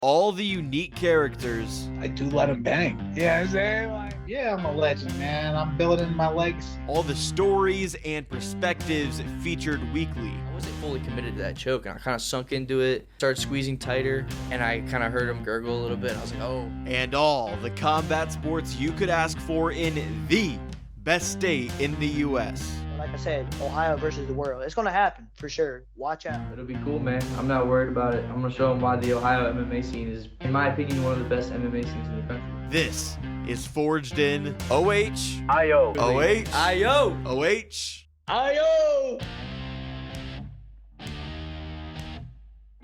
all the unique characters, I do let him bang. Yeah, I'm saying? Like, yeah, I'm a legend, man. I'm building my legacy. all the stories and perspectives featured weekly. I wasn't fully committed to that choke, and I kind of sunk into it, started squeezing tighter, and I kind of heard him gurgle a little bit. I was like, oh. And all the combat sports you could ask for in the best state in the U.S. Like I said, Ohio versus the world. It's going to happen for sure. Watch out. It'll be cool, man. I'm not worried about it. I'm going to show them why the Ohio MMA scene is, in my opinion, one of the best MMA scenes in the country. This is Forged in OH. I-O. OH. I-O. OH. I-O.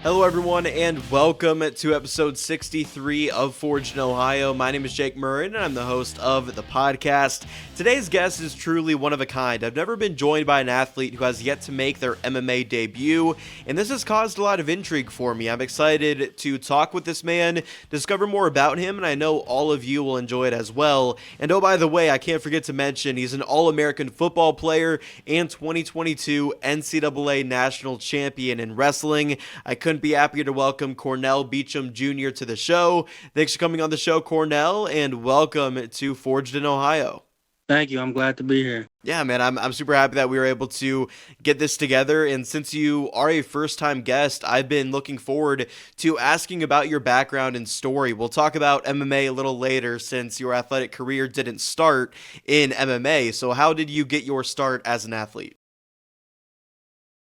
Hello, everyone, and welcome to episode 63 of Forged in Ohio. My name is Jake Murren, and I'm the host of the podcast. Today's guest is truly one of a kind. I've never been joined by an athlete who has yet to make their MMA debut, and this has caused a lot of intrigue for me. I'm excited to talk with this man, discover more about him, and I know all of you will enjoy it as well. And oh, by the way, I can't forget to mention he's an All-American football player and 2022 NCAA National Champion in wrestling. I couldn't be happier to welcome Cornell Beachem Jr. to the show. Thanks for coming on the show, Cornell, and welcome to Forged in Ohio. Thank you. I'm glad to be here. Yeah, man, I'm super happy that we were able to get this together. And since you are a first-time guest, I've been looking forward to asking about your background and story. We'll talk about MMA a little later since your athletic career didn't start in MMA. So how did you get your start as an athlete?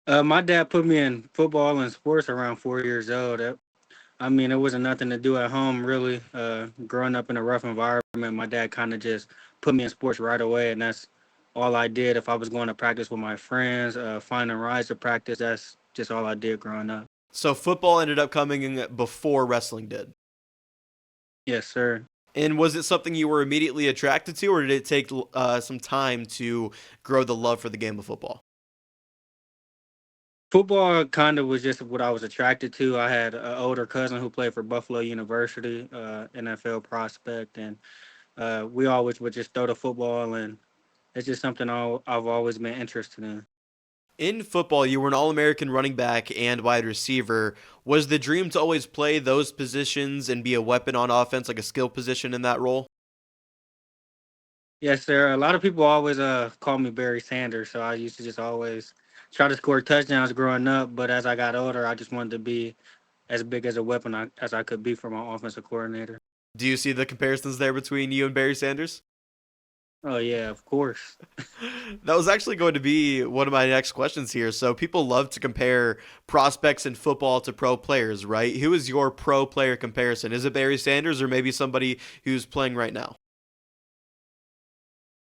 My dad put me in football and sports around 4 years old. It wasn't nothing to do at home, really. Growing up in a rough environment, my dad kind of just put me in sports right away, and that's all I did. If I was going to practice with my friends, finding rides to practice, that's just all I did growing up. So football ended up coming in before wrestling did? Yes, sir. And was it something you were immediately attracted to, or did it take some time to grow the love for the game of football? Football kind of was just what I was attracted to. I had an older cousin who played for Buffalo University, NFL prospect, and we always would just throw the football, and it's just something I've always been interested in. In football, you were an All-American running back and wide receiver. Was the dream to always play those positions and be a weapon on offense, like a skill position in that role? Yes, sir. A lot of people always call me Barry Sanders, so I used to just always try to score touchdowns growing up. But as I got older, I just wanted to be as big as a weapon as I could be for my offensive coordinator. Do you see the comparisons there between you and Barry Sanders? Oh, yeah, of course. That was actually going to be one of my next questions here. So people love to compare prospects in football to pro players, right? Who is your pro player comparison? Is it Barry Sanders or maybe somebody who's playing right now?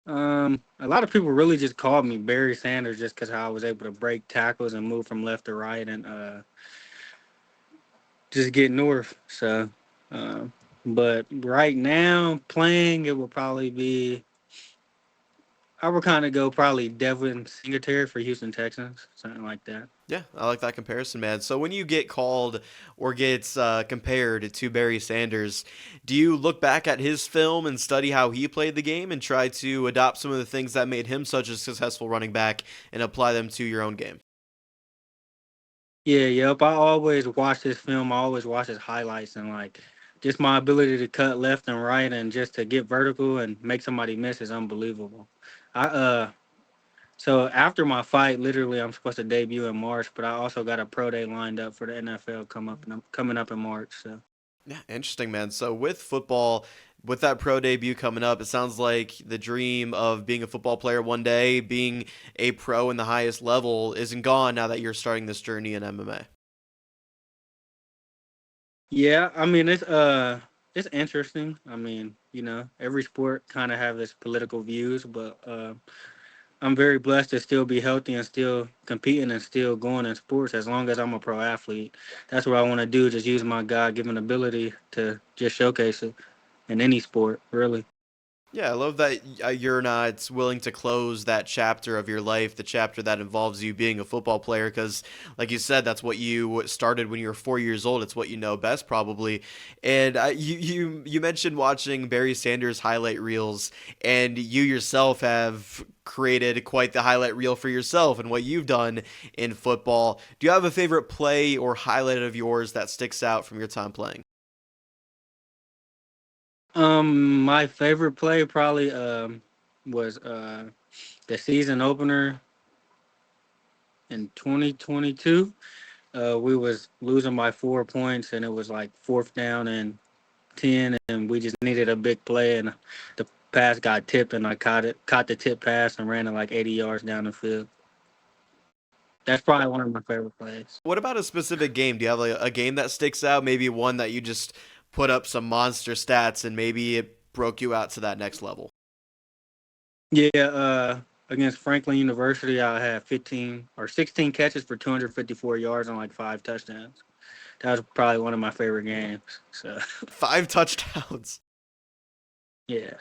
A lot of people really just called me Barry Sanders just because how I was able to break tackles and move from left to right and just get north. So, but right now playing, it will probably be, I would kind of go probably Devin Singletary for Houston Texans, something like that. Yeah, I like that comparison, man. So when you get called or gets compared to Barry Sanders, do you look back at his film and study how he played the game and try to adopt some of the things that made him such a successful running back and apply them to your own game? Yeah, yep. I always watch his film. I always watch his highlights and like just my ability to cut left and right and just to get vertical and make somebody miss is unbelievable. So after my fight, literally, I'm supposed to debut in March, but I also got a pro day lined up for the NFL coming up in March. So Yeah, interesting, man. So with football, with that pro debut coming up, it sounds like the dream of being a football player one day, being a pro in the highest level, isn't gone now that you're starting this journey in MMA. yeah, it's interesting. Every sport kind of have its political views, but I'm very blessed to still be healthy and still competing and still going in sports as long as I'm a pro athlete. That's what I want to do, just use my God-given ability to just showcase it in any sport, really. Yeah, I love that you're not willing to close that chapter of your life, the chapter that involves you being a football player, because, like you said, that's what you started when you were 4 years old. It's what you know best, probably. And you mentioned watching Barry Sanders highlight reels, and you yourself have created quite the highlight reel for yourself and what you've done in football. Do you have a favorite play or highlight of yours that sticks out from your time playing? My favorite play probably was the season opener in 2022. We was losing by 4 points, and it was like fourth down and 10, and we just needed a big play, and the pass got tipped, and I caught the tip pass, and ran it like 80 yards down the field. That's probably one of my favorite plays. What about a specific game? Do you have like a game that sticks out? Maybe one that you just put up some monster stats and maybe it broke you out to that next level? Yeah, against Franklin University, I had 15 or 16 catches for 254 yards and like 5 touchdowns. That was probably one of my favorite games. So 5 touchdowns. yeah.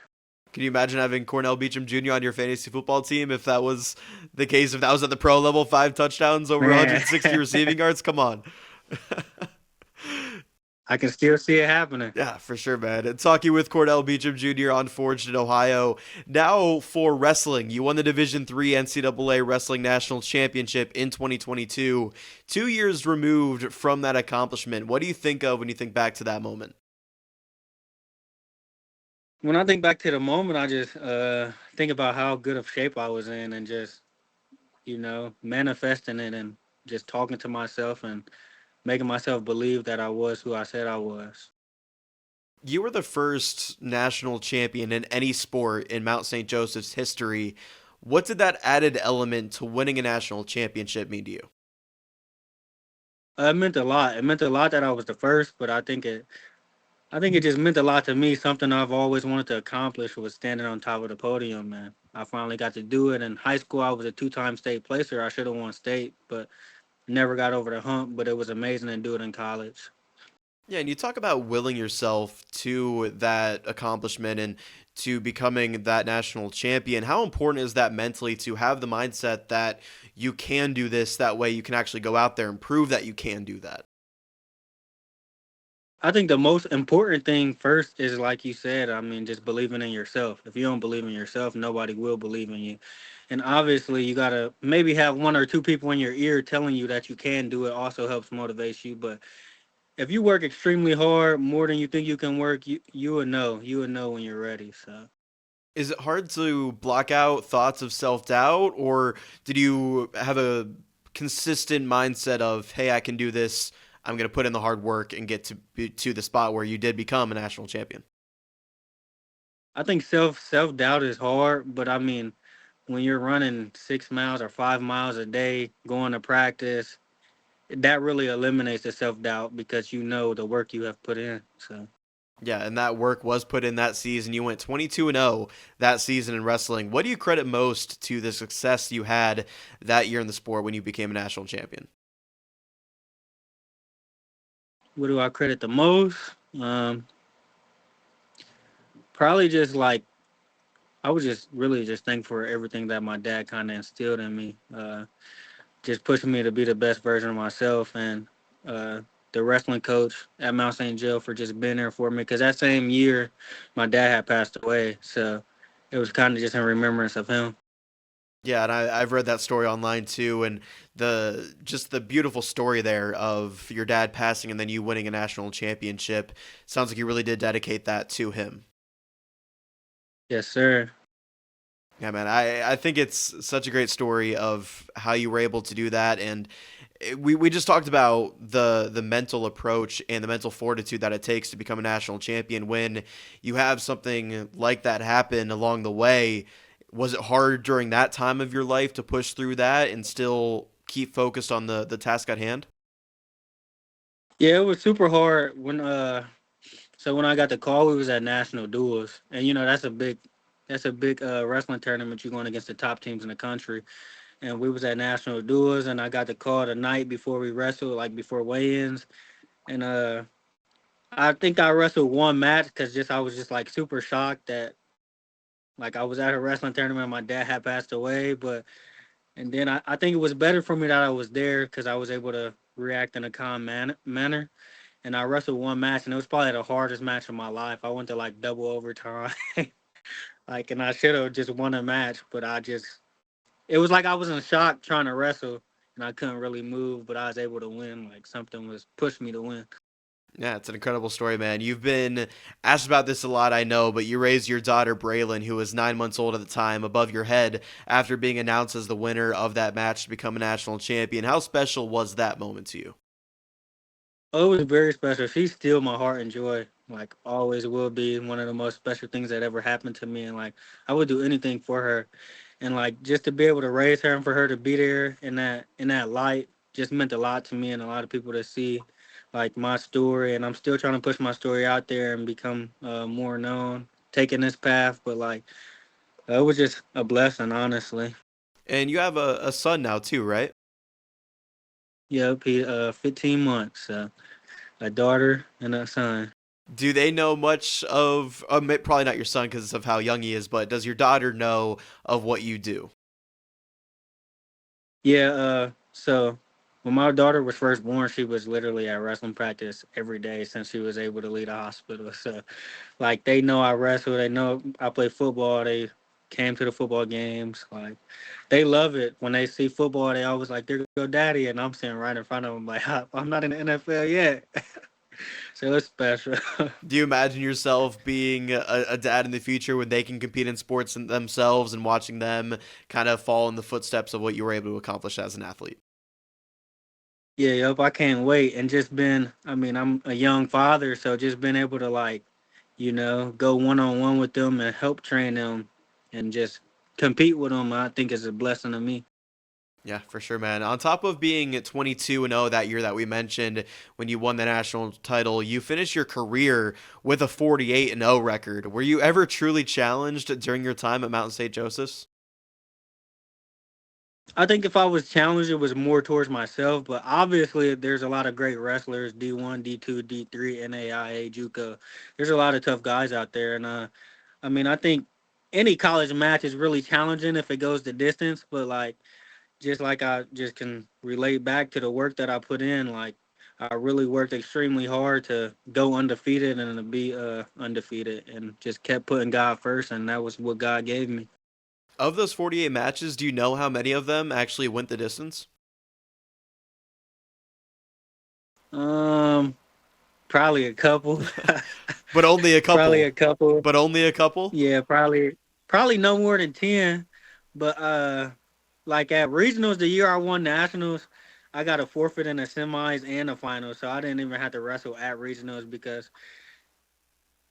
Can you imagine having Cornell Beachem Jr. on your fantasy football team if that was the case, if that was at the pro level, 5 touchdowns over Man. 160 receiving yards? Come on. I can still see it happening. Yeah, for sure, man. And talking with Cornell Beachem Jr. on Forged in Ohio. Now for wrestling, you won the Division III NCAA Wrestling National Championship in 2022. 2 years removed from that accomplishment. What do you think of when you think back to that moment? When I think back to the moment, I just think about how good of shape I was in, and just, manifesting it, and just talking to myself and making myself believe that I was who I said I was. You were the first national champion in any sport in Mount St. Joseph's history. What did that added element to winning a national championship mean to you? It meant a lot. It meant a lot that I was the first, but I think it just meant a lot to me. Something I've always wanted to accomplish was standing on top of the podium, man. I finally got to do it. In high school, I was a two-time state placer. I should have won state, but never got over the hump. But it was amazing to do it in college. Yeah, and you talk about willing yourself to that accomplishment and to becoming that national champion. How important is that mentally to have the mindset that you can do this? That way you can actually go out there and prove that you can do that. I think the most important thing first is, like you said, just believing in yourself. If you don't believe in yourself, nobody will believe in you. And obviously, you got to maybe have one or two people in your ear telling you that you can do it, also helps motivate you. But if you work extremely hard, more than you think you can work, you will know. You will know when you're ready. So Is it hard to block out thoughts of self-doubt, or did you have a consistent mindset of, hey, I can do this, I'm going to put in the hard work and get to the spot where you did become a national champion? I think self-doubt is hard, but when you're running 6 miles or 5 miles a day, going to practice, that really eliminates the self-doubt because you know the work you have put in. So Yeah, and that work was put in that season. You went 22-0 that season in wrestling. What do you credit most to the success you had that year in the sport when you became a national champion? what do I credit the most? Probably just like I was just really just thankful for everything that my dad kind of instilled in me. Just pushing me to be the best version of myself, and the wrestling coach at Mount St. Joe for just being there for me. Because that same year, my dad had passed away, so it was kind of just in remembrance of him. Yeah, and I've read that story online too, and the beautiful story there of your dad passing and then you winning a national championship. Sounds like you really did dedicate that to him. Yes, sir. Yeah, man, I think it's such a great story of how you were able to do that, and we just talked about the mental approach and the mental fortitude that it takes to become a national champion when you have something like that happen along the way. Was it hard during that time of your life to push through that and still keep focused on the task at hand? Yeah, it was super hard when I got the call. We was at national duels, and that's a big wrestling tournament. You're going against the top teams in the country, and we was at national duels, and I got the call the night before we wrestled, like before weigh-ins, and I think I wrestled one match because just I was just like super shocked that like I was at a wrestling tournament, my dad had passed away, but and then I think it was better for me that I was there because I was able to react in a calm manner. And I wrestled one match, and it was probably the hardest match of my life. I went to like double overtime, like, and I should have just won a match, but it was like I was in shock trying to wrestle, and I couldn't really move, but I was able to win. Like something was pushed me to win. Yeah, it's an incredible story, man. You've been asked about this a lot, I know, but you raised your daughter, Braylon, who was 9 months old at the time, above your head after being announced as the winner of that match to become a national champion. How special was that moment to you? Oh, it was very special. She's still my heart and joy. Like always will be one of the most special things that ever happened to me. And like I would do anything for her. And like just to be able to raise her and for her to be there in that light just meant a lot to me and a lot of people to see like my story. And I'm still trying to push my story out there and become more known, taking this path. But like it was just a blessing, honestly. And you have a son now, too, right? Yep, he 15 months, a daughter and a son. Do they know much of, probably not your son because of how young he is, but does your daughter know of what you do? Yeah, so when my daughter was first born, she was literally at wrestling practice every day since she was able to leave the hospital. So, like, they know I wrestle, they know I play football, they came to the football games. Like, they love it. When they see football, they always like, there go daddy. And I'm sitting right in front of them, like, I'm not in the NFL yet. So it's special. Do you imagine yourself being a dad in the future when they can compete in sports themselves and watching them kind of fall in the footsteps of what you were able to accomplish as an athlete? Yeah, yep, I can't wait. And just been, I mean, I'm a young father, so just being able to like, go one on one with them and help train them and just compete with them, I think is a blessing to me. Yeah, for sure, man. On top of being 22-0 that year that we mentioned when you won the national title, you finished your career with a 48-0 record. Were you ever truly challenged during your time at Mountain St. Joseph's? I think if I was challenged, it was more towards myself, but obviously there's a lot of great wrestlers, D1, D2, D3, NAIA, JUCO. There's a lot of tough guys out there. And I mean, I think any college match is really challenging if it goes the distance, but like, just like I just can relate back to the work that I put in. Like I really worked extremely hard to go undefeated and to be undefeated, and just kept putting God first, and that was what God gave me. Of those 48 matches, do you know how many of them actually went the distance? Um, Probably a couple. But only a Probably couple. a couple. But only a couple? Yeah, probably no more than 10. But like at regionals, the year I won nationals, I got a forfeit in the semis and the finals, so I didn't even have to wrestle at regionals because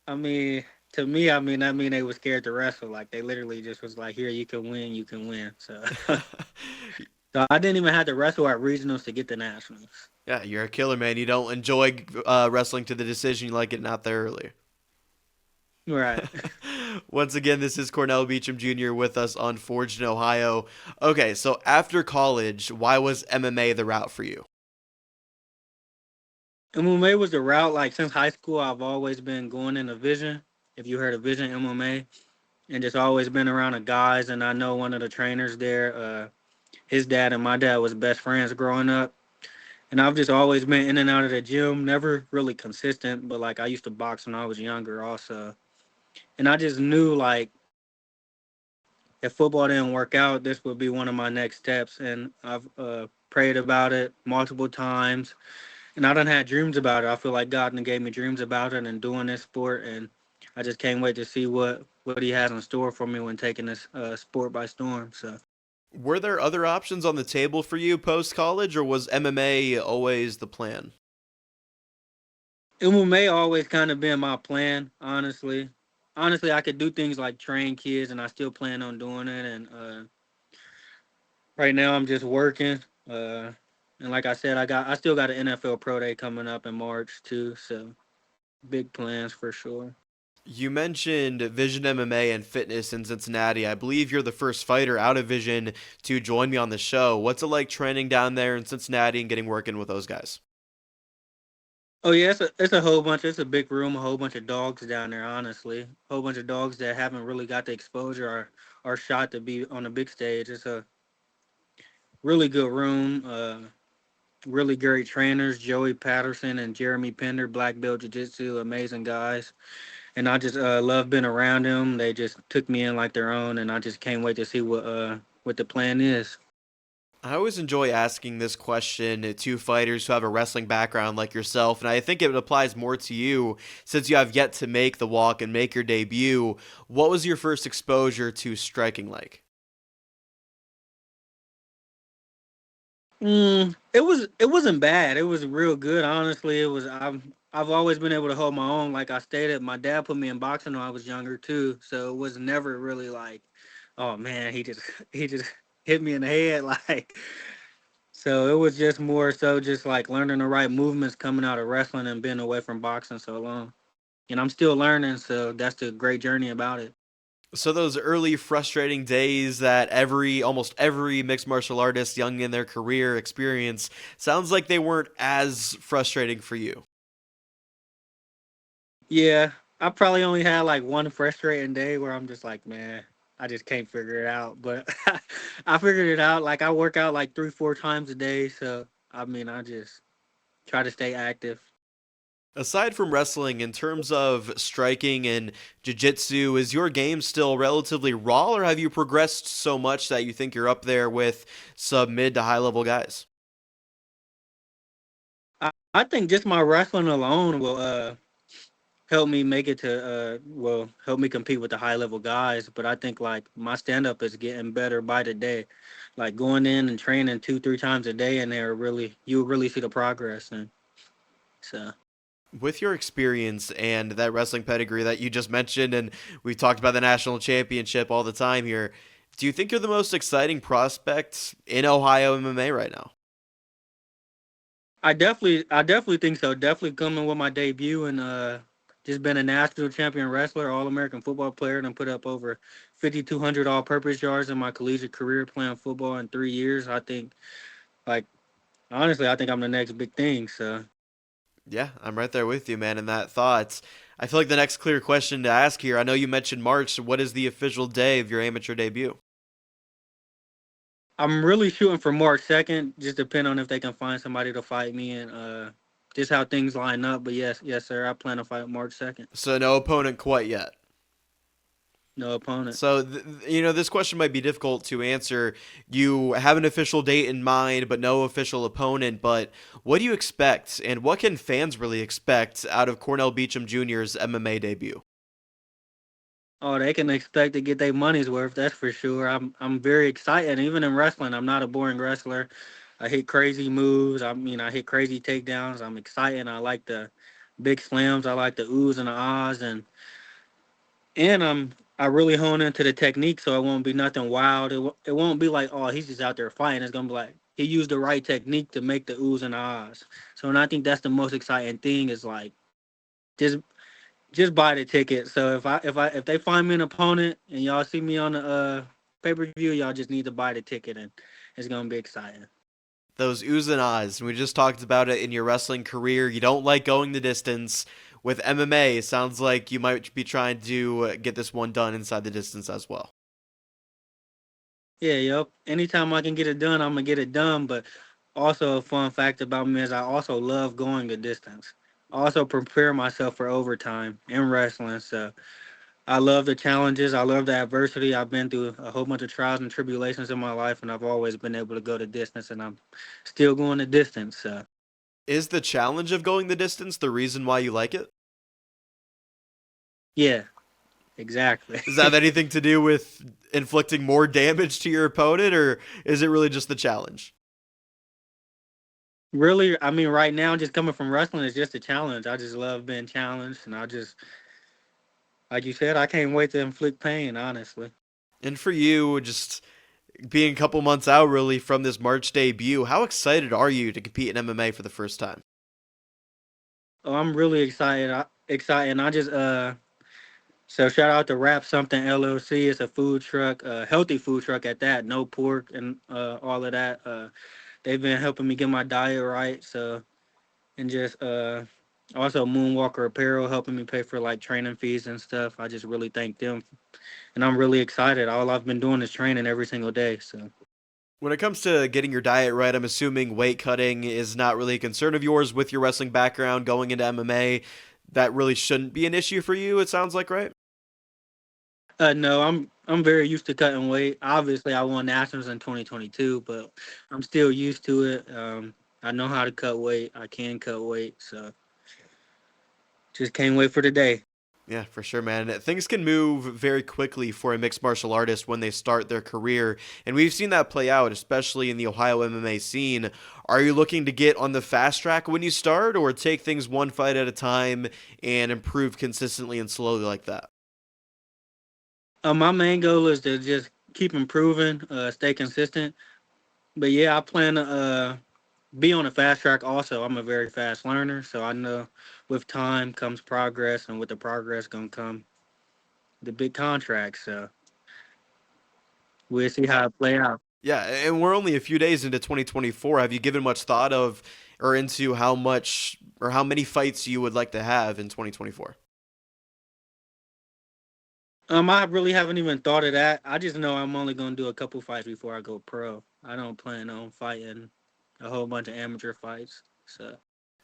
I mean, to me, that mean they were scared to wrestle. Like they literally just was like, "Here, you can win, you can win." So, so I didn't even have to wrestle at regionals to get the nationals. Yeah, you're a killer, man. You don't enjoy wrestling to the decision. You like getting out there early. Right. Once again, this is Cornell Beachem Jr. with us on Forged in Ohio. Okay, so after college, why was MMA the route for you? MMA was the route. Like since high school, I've always been going in a Vision. If you heard of Vision MMA, and just always been around the guys. And I know one of the trainers there. His dad and my dad was best friends growing up. And I've just always been in and out of the gym, never really consistent, but like I used to box when I was younger also. And I just knew like if football didn't work out, this would be one of my next steps. And I've prayed about it multiple times. And I done had dreams about it. I feel like God done gave me dreams about it and doing this sport. And I just can't wait to see what he has in store for me when taking this sport by storm. So. Were there other options on the table for you post-college, or was MMA always the plan? MMA always kind of been my plan, honestly. Honestly, I could do things like train kids, and I still plan on doing it. And right now, I'm just working. And like I said, I still got an NFL Pro Day coming up in March too. So big plans for sure. You mentioned Vision MMA and fitness in Cincinnati. I believe you're the first fighter out of Vision to join me on the show. What's it like training down there in Cincinnati and getting working with those guys? Oh yeah, it's a whole bunch. It's a big room, a whole bunch of dogs down there. Honestly, a whole bunch of dogs that haven't really got the exposure or shot to be on a big stage. It's a really good room. Really great trainers, Joey Patterson and Jeremy Pender, black belt jiu-jitsu, amazing guys. And I just love being around them. They just took me in like their own, and I just can't wait to see what the plan is. I always enjoy asking this question to fighters who have a wrestling background like yourself, and I think it applies more to you since you have yet to make the walk and make your debut. What was your first exposure to striking like? It wasn't bad. It was real good. Honestly, I've always been able to hold my own. Like I stated, my dad put me in boxing when I was younger too, so it was never really like, oh man, he just he just hit me in the head like. So it was just more so just like learning the right movements coming out of wrestling and being away from boxing so long. And I'm still learning, so that's the great journey about it. So those early frustrating days that almost every mixed martial artist young in their career experience, sounds like they weren't as frustrating for you. Yeah, I probably only had like one frustrating day where I'm just like, man, I just can't figure it out. But I figured it out. Like I work out like 3, 4 times a day, so I mean, I just try to stay active. Aside from wrestling, in terms of striking and jiu-jitsu, is your game still relatively raw, or have you progressed so much that you think you're up there with sub mid to high level guys? I think just my wrestling alone will help me make it to help me compete with the high level guys. But I think like my stand up is getting better by the day. Like going in and training 2, 3 times a day, and you'll really see the progress. And so With your experience and that wrestling pedigree that you just mentioned, and we've talked about the national championship all the time here, do you think you're the most exciting prospect in Ohio MMA right now? I definitely think so. Definitely coming with my debut and just been a national champion wrestler, all American football player, and put up over 5,200 all purpose yards in my collegiate career playing football in 3 years. I think like honestly, I think I'm the next big thing. So Yeah, I'm right there with you, man, in that thought. I feel like the next clear question to ask here, I know you mentioned March. What is the official day of your amateur debut? I'm really shooting for March 2nd, just depending on if they can find somebody to fight me and just how things line up. But yes, sir, I plan to fight March 2nd. So no opponent quite yet. No opponent. So, this question might be difficult to answer. You have an official date in mind, but no official opponent. But what do you expect, and what can fans really expect out of Cornell Beachem Jr.'s MMA debut? Oh, they can expect to get their money's worth. That's for sure. I'm very excited. Even in wrestling, I'm not a boring wrestler. I hit crazy moves. I mean, I hit crazy takedowns. I'm excited. I like the big slams. I like the oohs and the ahs, and I really hone into the technique, so it won't be nothing wild. It won't be like, oh, he's just out there fighting. It's gonna be like he used the right technique to make the oohs and ahs. So, and I think that's the most exciting thing is like just just buy the ticket. So if they find me an opponent and y'all see me on the pay per view, y'all just need to buy the ticket, and it's gonna be exciting. Those oohs and ahs. We just talked about it in your wrestling career. You don't like going the distance. With MMA, it sounds like you might be trying to get this one done inside the distance as well. Yeah, yep. Anytime I can get it done, I'm gonna get it done. But also a fun fact about me is I also love going the distance. I also prepare myself for overtime in wrestling. So I love the challenges. I love the adversity. I've been through a whole bunch of trials and tribulations in my life, and I've always been able to go the distance, and I'm still going the distance. So Is the challenge of going the distance the reason why you like it? yeah, exactly. Does that have anything to do with inflicting more damage to your opponent, or is it really just the challenge? Really, I mean, right now, just coming from wrestling is just a challenge. I just love being challenged, and I just, like you said, I can't wait to inflict pain, honestly. And for you, just being a couple months out really from this March debut, how excited are you to compete in MMA for the first time? Oh, I'm really excited. Excited. I just, so shout out to Wrap Something LLC. It's a food truck, a healthy food truck at that, no pork and all of that. They've been helping me get my diet right. So, and just also Moonwalker Apparel helping me pay for like training fees and stuff. I just really thank them, and I'm really excited. All I've been doing is training every single day. So When it comes to getting your diet right, I'm assuming weight cutting is not really a concern of yours with your wrestling background going into MMA. That really shouldn't be an issue for you, it sounds like, right? no, I'm very used to cutting weight. Obviously, I won nationals in 2022, but I'm still used to it. I know how to cut weight. I can cut weight, so just can't wait for the day. Yeah, for sure, man. Things can move very quickly for a mixed martial artist when they start their career, and we've seen that play out, especially in the Ohio MMA scene. Are you looking to get on the fast track when you start, or take things one fight at a time and improve consistently and slowly like that? My main goal is to just keep improving, stay consistent. But yeah, I plan to be on a fast track also. I'm a very fast learner, so I know with time comes progress, and with the progress gonna come the big contract. So we'll see how it play out. Yeah, and we're only a few days into 2024. Have you given much thought of or into how much or how many fights you would like to have in 2024? I really haven't even thought of that. I just know I'm only gonna do a couple fights before I go pro. I don't plan on fighting a whole bunch of amateur fights. So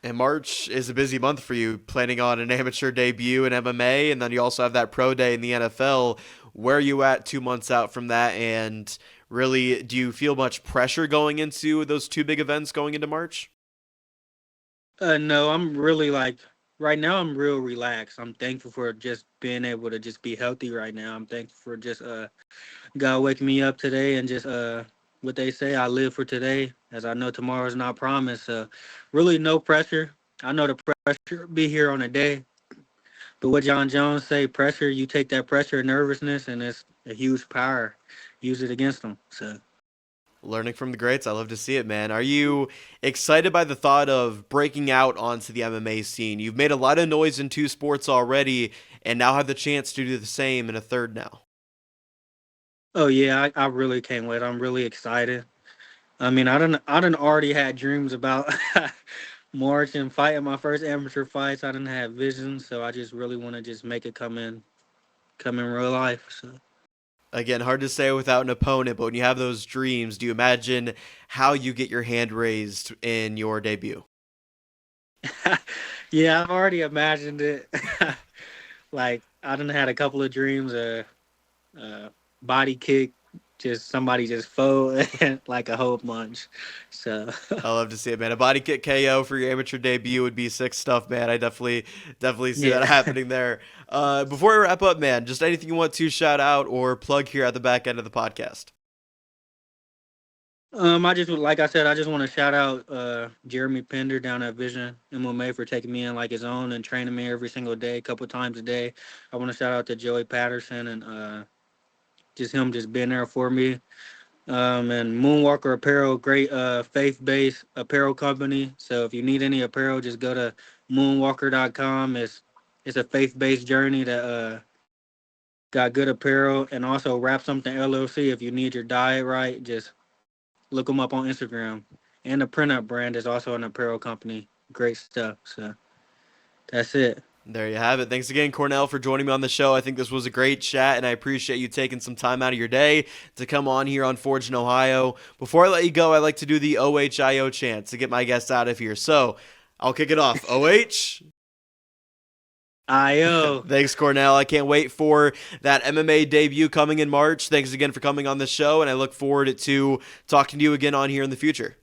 And March is a busy month for you, planning on an amateur debut in MMA, and then you also have that pro day in the NFL. Where are you at 2 months out from that? And really, do you feel much pressure going into those two big events going into March? no, I'm really like right now. I'm real relaxed. I'm thankful for just being able to just be healthy right now. I'm thankful for just God waking me up today and just what they say, I live for today, as I know tomorrow's not promised. Really no pressure. I know the pressure be here on a day, but what John Jones say, pressure, you take that pressure and nervousness, and it's a huge power. Use it against them. So Learning from the greats, I love to see it, man. Are you excited by the thought of breaking out onto the MMA scene? You've made a lot of noise in two sports already, and now have the chance to do the same in a third now. oh yeah, I really can't wait. I'm really excited. I mean, I done already had dreams about March and fighting my first amateur fights. I didn't have visions, so I just really want to just make it come in real life. So Again, hard to say without an opponent, but when you have those dreams, do you imagine how you get your hand raised in your debut? yeah, I've already imagined it. Like I done had a couple of dreams, body kick, just somebody just fold like a whole bunch. So I love to see it, man. A body kick KO for your amateur debut would be sick stuff, man. I definitely see that yeah. happening there. Before we wrap up, man, just anything you want to shout out or plug here at the back end of the podcast. I just like I said, I just want to shout out Jeremy Pender down at Vision MMA for taking me in like his own and training me every single day, a couple times a day. I want to shout out to Joey Patterson and just him just being there for me. And Moonwalker Apparel, great faith-based apparel company. So if you need any apparel, just go to moonwalker.com. It's a faith-based journey that got good apparel, and also Wrap Something LLC. If you need your diet right, just look them up on Instagram. And the Print Up brand is also an apparel company. Great stuff. So that's it. There you have it. Thanks again, Cornell, for joining me on the show. I think this was a great chat, and I appreciate you taking some time out of your day to come on here on Forged in Ohio. Before I let you go, I like to do the OHIO chant to get my guests out of here. So I'll kick it off. OH. IO. Thanks, Cornell. I can't wait for that MMA debut coming in March. Thanks again for coming on the show, and I look forward to talking to you again on here in the future.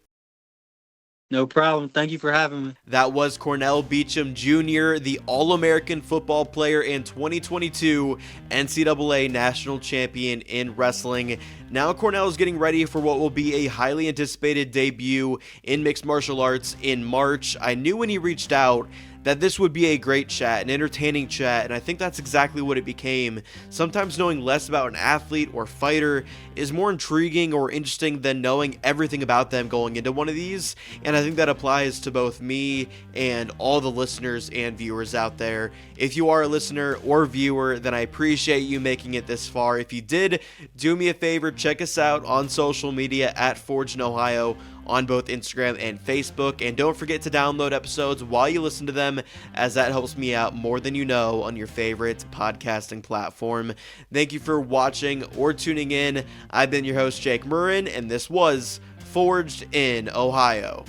No problem. Thank you for having me. That was Cornell Beachem Jr., the All-American football player and 2022 NCAA National Champion in wrestling. Now Cornell is getting ready for what will be a highly anticipated debut in mixed martial arts in March. I knew when he reached out that this would be a great chat, an entertaining chat, and I think that's exactly what it became. Sometimes knowing less about an athlete or fighter is more intriguing or interesting than knowing everything about them going into one of these, and I think that applies to both me and all the listeners and viewers out there. If you are a listener or viewer, then I appreciate you making it this far. If you did, do me a favor, check us out on social media at Forged in Ohio on both Instagram and Facebook, and don't forget to download episodes while you listen to them, as that helps me out more than you know on your favorite podcasting platform. Thank you for watching or tuning in. I've been your host, Jake Murren, and this was Forged in Ohio.